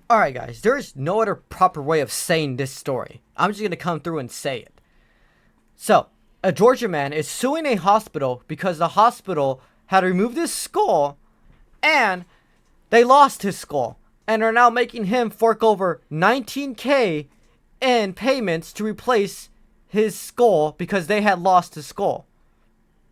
Alright, guys, there is no other proper way of saying this story. I'm just gonna come through and say it. So, a Georgia man is suing a hospital because the hospital had removed his skull and they lost his skull and are now making him fork over 19K in payments to replace his skull because they had lost his skull.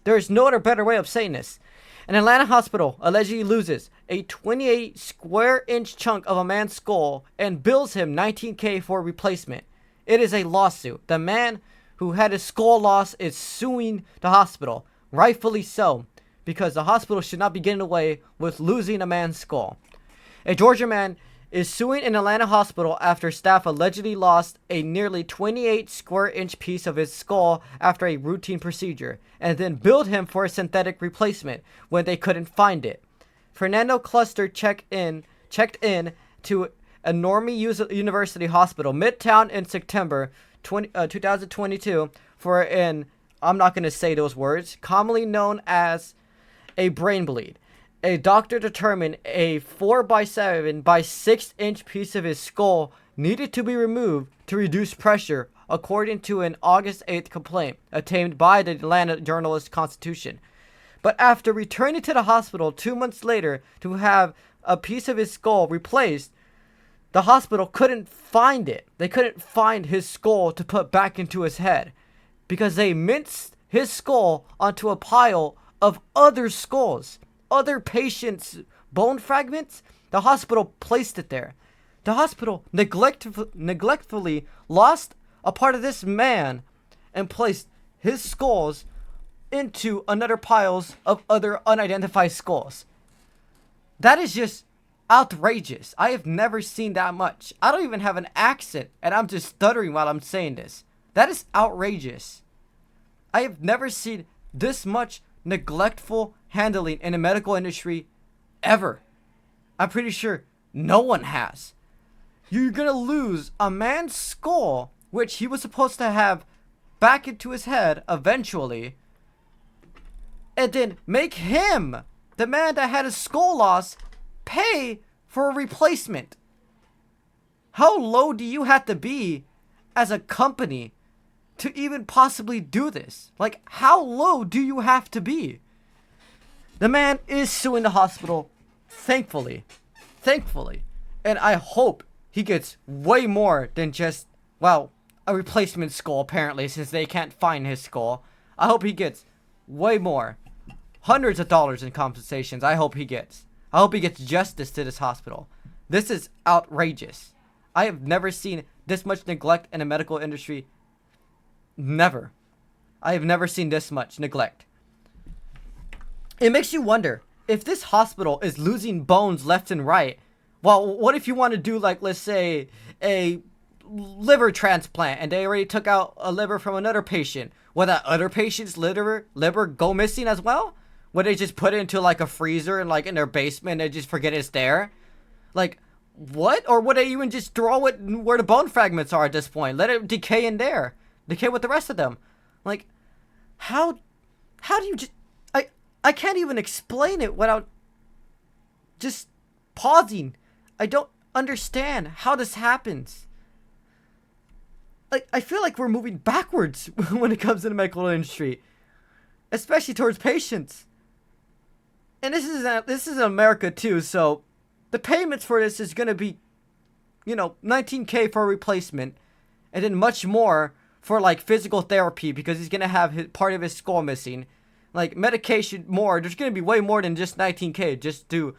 There is no other better way of saying this. An Atlanta hospital allegedly loses a 28 square inch chunk of a man's skull and bills him 19K for replacement. It is a lawsuit. The man who had his skull lost is suing the hospital, rightfully so, because the hospital should not be getting away with losing a man's skull. A Georgia man is suing an Atlanta hospital after staff allegedly lost a nearly 28 square inch piece of his skull after a routine procedure, and then billed him for a synthetic replacement when they couldn't find it. Fernando Cluster checked in to a Normie University Hospital, Midtown, in September 2022 for an, I'm not going to say those words, commonly known as a brain bleed. A doctor determined a 4x7 by 6 inch piece of his skull needed to be removed to reduce pressure, according to an August 8th complaint obtained by the Atlanta Journal-Constitution. But after returning to the hospital 2 months later to have a piece of his skull replaced, the hospital couldn't find it. They couldn't find his skull to put back into his head because they minced his skull onto a pile of other skulls. Other patients' bone fragments. The hospital placed it there. The hospital neglectfully lost a part of this man and placed his skulls into another piles of other unidentified skulls. That is just outrageous. I have never seen that much. I don't even have an accent and I'm just stuttering while I'm saying this. That is outrageous. I have never seen this much neglectful handling in the medical industry ever. I'm pretty sure no one has. You're gonna lose a man's skull, which he was supposed to have back into his head eventually, and then make him, the man that had his skull lost, pay for a replacement. How low do you have to be as a company to even possibly do this? Like, how low do you have to be? The man is suing the hospital, thankfully, and I hope he gets way more than just, well, a replacement skull, apparently, since they can't find his skull. I hope he gets way more, hundreds of dollars in compensations. I hope he gets justice to this hospital. This is outrageous. I have never seen this much neglect in the medical industry. Never. I have never seen this much neglect. It makes you wonder, if this hospital is losing bones left and right, well, what if you want to do, like, let's say, a liver transplant, and they already took out a liver from another patient? Will that other patient's liver go missing as well? Would they just put it into, like, a freezer and, like, in their basement and just forget it's there? Like, what? Or would they even just throw it where the bone fragments are at this point? Let it decay in there. Decay with the rest of them. Like, how do you just... I can't even explain it without just pausing. I don't understand how this happens. Like, I feel like we're moving backwards when it comes to the medical industry, especially towards patients. And this is in America too, so the payments for this is gonna be, 19K for a replacement, and then much more for, like, physical therapy because he's gonna have part of his skull missing. Like, medication, more. There's going to be way more than just 19K just to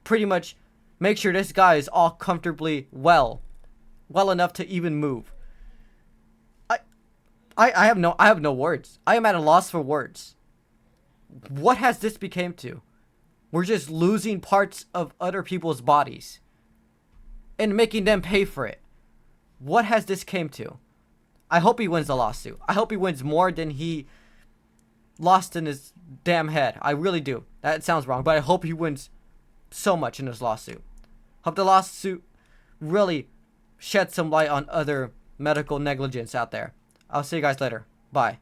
pretty much make sure this guy is all comfortably well enough to even move. I have no words. I am at a loss for words. What has this become to? We're just losing parts of other people's bodies and making them pay for it. What has this came to? I hope he wins the lawsuit. I hope he wins more than he lost in his damn head. I really do. That sounds wrong, but I hope he wins so much in this lawsuit. Hope the lawsuit really sheds some light on other medical negligence out there. I'll see you guys later. Bye.